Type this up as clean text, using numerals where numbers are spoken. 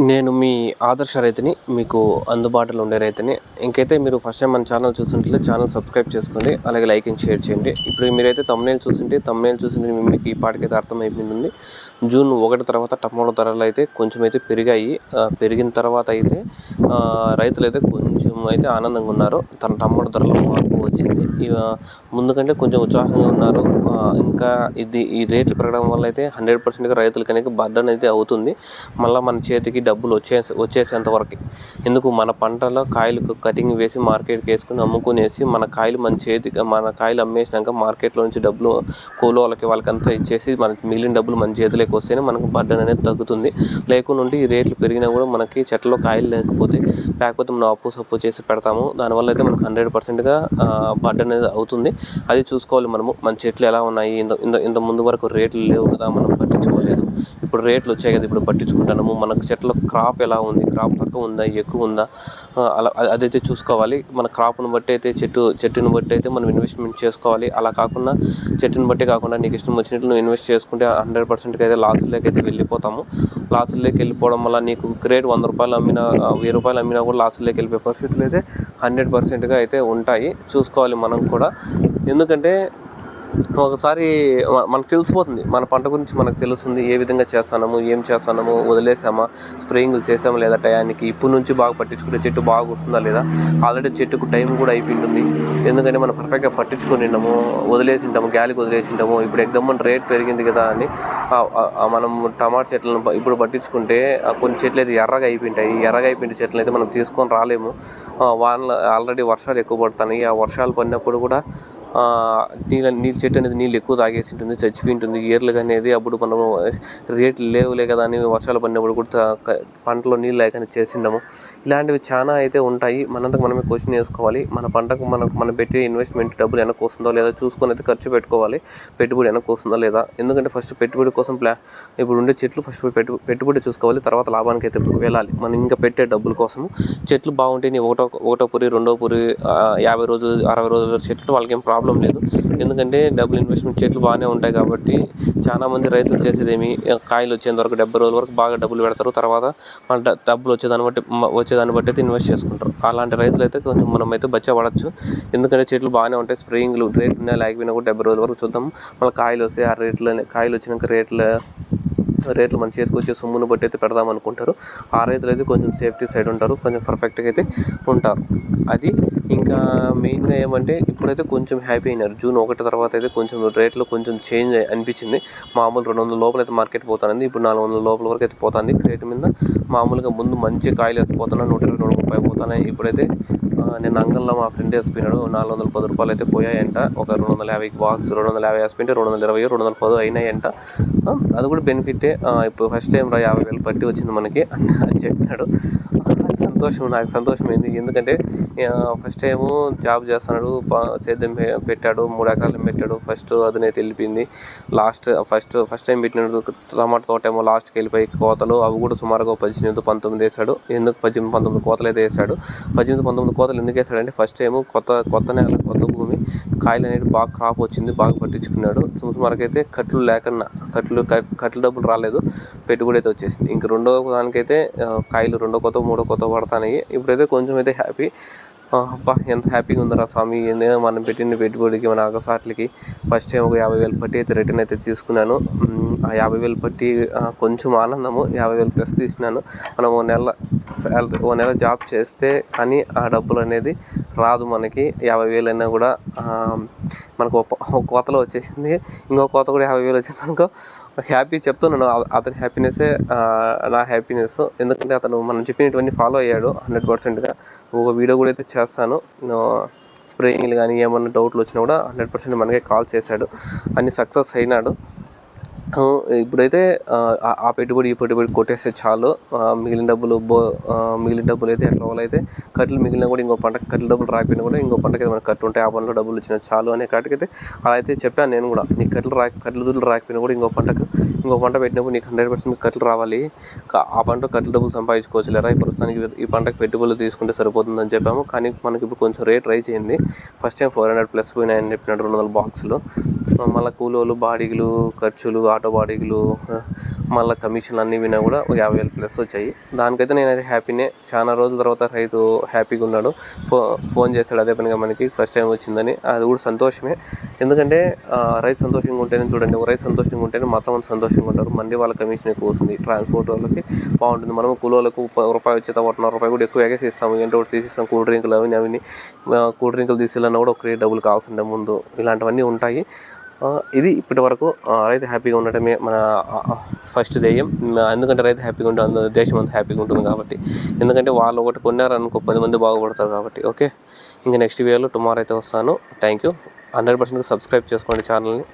నేను మీ ఆదర్శ రైతుని, మీకు అందుబాటులో ఉండే రైతుని. ఇంకైతే మీరు ఫస్ట్ టైం మన ఛానల్ చూస్తుంటే ఛానల్ సబ్స్క్రైబ్ చేసుకోండి, అలాగే లైక్ అండ్ షేర్ చేయండి. ఇప్పుడు మీరైతే thumbnail చూసింటే మీకు ఈ పాటికైతే అర్థమైపోయింది. జూన్ 1 తర్వాత టమాటో ధరలు అయితే కొంచెం అయితే పెరిగాయి. పెరిగిన తర్వాత అయితే రైతులైతే కొంచెం అయితే ఆనందంగా ఉన్నారు. తన టమాటో ధరలో మార్పు వచ్చింది. ముందు కంటే కొంచెం ఉత్సాహంగా ఉన్నారు. ఇంకా ఈ రేట్లు పెరగడం వల్ల అయితే 100%గా రైతులకి అనేది బర్డన్ అయితే అవుతుంది. మళ్ళీ మన చేతికి డబ్బులు వచ్చేసేంత వరకు. ఎందుకు మన పంటలో కాయలకు కటింగ్ వేసి మార్కెట్కి వేసుకుని అమ్ముకునేసి మన కాయలు అమ్మేసినాక మార్కెట్లో నుంచి డబ్బులు కూలోళ్ళకి వాళ్ళకంతా ఇచ్చేసి మనకి మిగిలిన డబ్బులు మన చేతిలోకి వస్తేనే మనకు బర్డన్ అనేది తగ్గుతుంది. లేకుండా ఈ రేట్లు పెరిగినా కూడా మనకి చెట్లలో కాయలు లేకపోతే మనం అప్పు చేసి పెడతాము. దానివల్ల అయితే మనకు 100%గా బర్డన్ అనేది అవుతుంది. అది చూసుకోవాలి మనము. మన చెట్లు ఎలా ఉన్నాయి, ఇంత ముందు వరకు రేట్లు లేవు కదా, మనం పట్టించుకోలేదు. ఇప్పుడు రేట్లు వచ్చాయి కదా, ఇప్పుడు పట్టించుకుంటున్నాము. మనకు చెట్ల క్రాప్ ఎలా ఉంది, క్రాప్ తక్కువ ఉందా, ఎక్కువ ఉందా, అలా అదైతే చూసుకోవాలి. మన క్రాప్ను బట్టి అయితే చెట్టును బట్టి అయితే మనం ఇన్వెస్ట్మెంట్ చేసుకోవాలి. అలా కాకుండా చెట్టును బట్టి కాకుండా నీకు ఇష్టం వచ్చినట్లు నువ్వు ఇన్వెస్ట్ చేసుకుంటే 100%గా అయితే లాసుల్లోకి అయితే వెళ్ళిపోతాము. లాసుల్లోకి వెళ్ళిపోవడం వల్ల నీకు గ్రేడ్ 100 రూపాయలు అమ్మినా, 1000 రూపాయలు అమ్మినా కూడా లాసుల్లోకి వెళ్ళిపోయే పరిస్థితులు అయితే 100%గా అయితే ఉంటాయి. చూసుకోవాలి మనం కూడా. ఎందుకంటే ఒకసారి మనకు తెలిసిపోతుంది, మన పంట గురించి మనకు తెలుస్తుంది. ఏ విధంగా చేస్తున్నాము, ఏం చేస్తున్నాము, వదిలేసామా, స్ప్రేయింగ్లు చేసామా లేదా టయానికి, ఇప్పుడు నుంచి బాగా పట్టించుకుంటే చెట్టు బాగా వస్తుందా లేదా. ఆల్రెడీ చెట్టుకు టైం కూడా అయిపోయింటుంది. ఎందుకంటే మనం పర్ఫెక్ట్గా పట్టించుకొని ఉంటాము, వదిలేసింటాము, గాలికి వదిలేసింటాము. ఇప్పుడు ఎగ్దమ్మని రేట్ పెరిగింది కదా అని మనం టమాటా చెట్లను ఇప్పుడు పట్టించుకుంటే కొన్ని చెట్లు అయితే ఎర్రగా అయిపోయిన చెట్లు అయితే మనం తీసుకొని రాలేము. ఆల్రెడీ వర్షాలు ఎక్కువ పడుతున్నాయి. ఆ వర్షాలు పడినప్పుడు కూడా చెట్టు అనేది నీళ్ళు ఎక్కువ తాగేసి ఉంటుంది, చచ్చిపోయి ఉంటుంది. ఏర్లుగా అనేది అప్పుడు మనము రేట్లు లేవులే కదా అని వర్షాలు పడినప్పుడు కూడా పంటలో నీళ్ళు లేకని చేసిండము. ఇలాంటివి చాలా అయితే ఉంటాయి. మనంతకు మనమే క్వశ్చన్ వేసుకోవాలి. మన పంటకు మనం పెట్టే ఇన్వెస్ట్మెంట్ డబ్బులు వెనక్కి వస్తుందో లేదా చూసుకొని అయితే ఖర్చు పెట్టుకోవాలి. పెట్టుబడి వెనక్కి వస్తుందా లేదా. ఎందుకంటే ఫస్ట్ పెట్టుబడి కోసం ఇప్పుడు ఉండే చెట్లు ఫస్ట్ పెట్టుబడి చూసుకోవాలి, తర్వాత లాభానికి అయితే వెళ్ళాలి. మనం ఇంకా పెట్టే డబ్బుల కోసము చెట్లు బాగుంటే నీ ఒకటో పురి, రెండో పురి, 50 రోజులు, 60 రోజుల చెట్లు వాళ్ళకేం ప్రాబ్లం లేదు. ఎందుకంటే డబ్బులు ఇన్వెస్ట్మెంట్ చెట్లు బాగానే ఉంటాయి కాబట్టి. చాలామంది రైతులు చేసేదేమి, కాయలు వచ్చేంత వరకు 70 రోజుల వరకు బాగా డబ్బులు పెడతారు. తర్వాత మన డబ్బులు వచ్చేదాన్ని బట్టి అయితే ఇన్వెస్ట్ చేసుకుంటారు. అలాంటి రైతులు అయితే కొంచెం మనం అయితే బచ్చపడచ్చు. ఎందుకంటే చెట్లు బాగానే ఉంటాయి. స్ప్రేయింగ్లు రేట్లు ఉన్నాయి లేకపోయినా కూడా 70 రోజుల వరకు చూద్దాం. మళ్ళీ కాయలు వస్తే ఆ కాయలు వచ్చినాక రేట్లు మన చేతికి వచ్చే సొమ్మును బట్టి అయితే పెడదాం అనుకుంటారు. ఆ రైతులు అయితే కొంచెం సేఫ్టీ సైడ్ ఉంటారు, కొంచెం పర్ఫెక్ట్గా అయితే ఉంటారు. అది ఇంకా మెయిన్గా ఏమంటే ఇప్పుడైతే కొంచెం హ్యాపీ అయినారు. జూన్ 1 తర్వాత అయితే కొంచెం రేట్లు కొంచెం చేంజ్ అనిపించింది. మామూలు 200 లోపల అయితే మార్కెట్ పోతుంది, ఇప్పుడు 400 లోపల వరకు అయితే పోతుంది. రేటు మీద మామూలుగా ముందు మంచి కాయలు అయితే పోతున్నాయి, 120, 130 పోతున్నాయి. ఇప్పుడైతే నేను అంగంలో మా ఫ్రెండ్ వేసిపోయినాడు, 410 రూపాయలు అయితే పోయాయంట. ఒక 250 బాక్స్ 250 వేసిపోయింటే 220, 210 అయినాయంట. అది కూడా బెనిఫిటే. ఇప్పుడు ఫస్ట్ టైం 50,000 పట్టి వచ్చింది మనకి అని చెప్పినాడు. నాకు సంతోషమైంది. ఎందుకంటే ఫస్ట్ టైము జాబ్ చేస్తున్నాడు, సేద్యం పెట్టాడు, 3 ఎకరాలు పెట్టాడు. ఫస్ట్ అదనైతే వెళ్ళిపోయింది. ఫస్ట్ టైం పెట్టినప్పుడు టమాటా తోట ఏమో లాస్ట్కి వెళ్ళిపోయి కోతలు అవి కూడా సుమారుగా 18, 19 వేసాడు. ఎందుకు 18, 19 కోతలు అయితే వేసాడు. 18, 19 కోతలు ఎందుకు వేసాడంటే ఫస్ట్ టైము కొత్త నేల, కొత్త భూమి, కాయలు అనేది బాగా క్రాప్ వచ్చింది, బాగా పట్టించుకున్నాడు. సుమారుగా అయితే కట్లు డబ్బులు రాలేదు, పెట్టుబడి అయితే వచ్చేసింది. ఇంక రెండో దానికైతే కాయలు రెండో కొత్త, మూడో కొత్త పడతాయి. ఇప్పుడైతే కొంచెం అయితే హ్యాపీ. అబ్బా ఎంత హ్యాపీగా ఉందరా స్వామి. మనం పెట్టిన పెట్టుబడికి, మన అగసాట్లకి ఫస్ట్ టైం ఒక 50,000 పట్టి అయితే రిటర్న్ అయితే తీసుకున్నాను. ఆ 50,000 పట్టి కొంచెం ఆనందము. 50,000 ప్లస్ తీసినాను. మనం ఓ నెల జాబ్ చేస్తే కానీ ఆ డబ్బులు అనేది రాదు మనకి. 50,000 అయినా కూడా మనకు ఒక కోతలో వచ్చేసింది. ఇంకో కోత కూడా 50,000 వచ్చింది అనుకో, హ్యాపీ చెప్తున్నాను. అతని హ్యాపీనెస్సే నా హ్యాపీనెస్. ఎందుకంటే అతను మనం చెప్పినటువంటి ఫాలో అయ్యాడు 100%గా. ఒక వీడియో కూడా అయితే చేస్తాను. స్ప్రేయింగ్లు కానీ ఏమన్నా డౌట్లు వచ్చినా కూడా 100% మనకే కాల్ చేశాడు. అన్ని సక్సెస్ అయినాడు. ఇప్పుడైతే ఆ పెట్టుబడి ఈ పెట్టుబడి కొట్టేస్తే చాలు. మిగిలిన డబ్బులు అయితే ఎట్లా అయితే కట్టలు మిగిలిన కూడా ఇంకో పంటకి కట్టలు డబ్బులు రాకపోయినా కూడా ఇంకో పంటకి మనకు కట్టు ఉంటాయి, ఆ పంటలో డబ్బులు వచ్చినా చాలు అనే కాటికైతే అలా అయితే చెప్పాను నేను కూడా. నీకు కట్టలు దుడ్లు రాకపోయినా కూడా ఇంకో పంట పెట్టినప్పుడు నీకు 100% కట్టలు రావాలి. ఆ పంట కట్టలు డబ్బులు సంపాదించుకోవచ్చు లేరా. ఈ ప్రస్తుతానికి ఈ పంటకు పెట్టుబడులు తీసుకుంటే సరిపోతుందని చెప్పాము. కానీ మనకి ఇప్పుడు కొంచెం రేట్ రైజ్ అయింది. ఫస్ట్ టైం 400 ప్లస్ పోయినాయని చెప్పినాడు 200 బాక్సులు. మళ్ళీ కూలోళ్ళు, బాడీలు, ఖర్చులు, ఆటో బాడీలు మళ్ళీ కమిషన్ అన్నీ వినా కూడా 50,000 ప్లస్ వచ్చాయి. దానికైతే నేనైతే హ్యాపీనే. చాలా రోజుల తర్వాత రైతు హ్యాపీగా ఉన్నాడు. ఫోన్ చేస్తాడు అదే పనిగా మనకి ఫస్ట్ టైం వచ్చిందని. అది కూడా సంతోషమే. ఎందుకంటే రైతు సంతోషంగా ఉంటేనే చూడండి, రైతు సంతోషంగా ఉంటేనే మొత్తం మంది సంతోషంగా ఉంటారు. మండి వాళ్ళ కమిషన్ ఎక్కువ వస్తుంది, ట్రాన్స్పోర్ట్ వాళ్ళకి బాగుంటుంది. మనము కూలోళ్ళకు రూపాయి వచ్చేది 1.5 కూడా ఎక్కువ ఎగేసిస్తాము. ఏంటో ఒకటి తీసిస్తాం, కూల్ డ్రింకులు అవి కూల్ డ్రింకులు తీసేయాలన్నా కూడా ఒక డబ్బులు కావాల్సిందే ముందు. ఇలాంటివన్నీ ఉంటాయి. ఇది ఇప్పటి వరకు రైతు హ్యాపీగా ఉండటమే మన ఫస్ట్ ధ్యేయం. ఎందుకంటే రైతు హ్యాపీగా ఉంటే దేశం అంతా హ్యాపీగా ఉంటుంది కాబట్టి. ఎందుకంటే వాళ్ళు ఒకటి కొన్నారనుకో 10 మంది బాగుపడతారు కాబట్టి. ఓకే, ఇంకా నెక్స్ట్ వీడియోలో టుమారో అయితే వస్తాను. Thank you. 100% సబ్స్క్రైబ్ చేసుకోండి ఛానల్ని.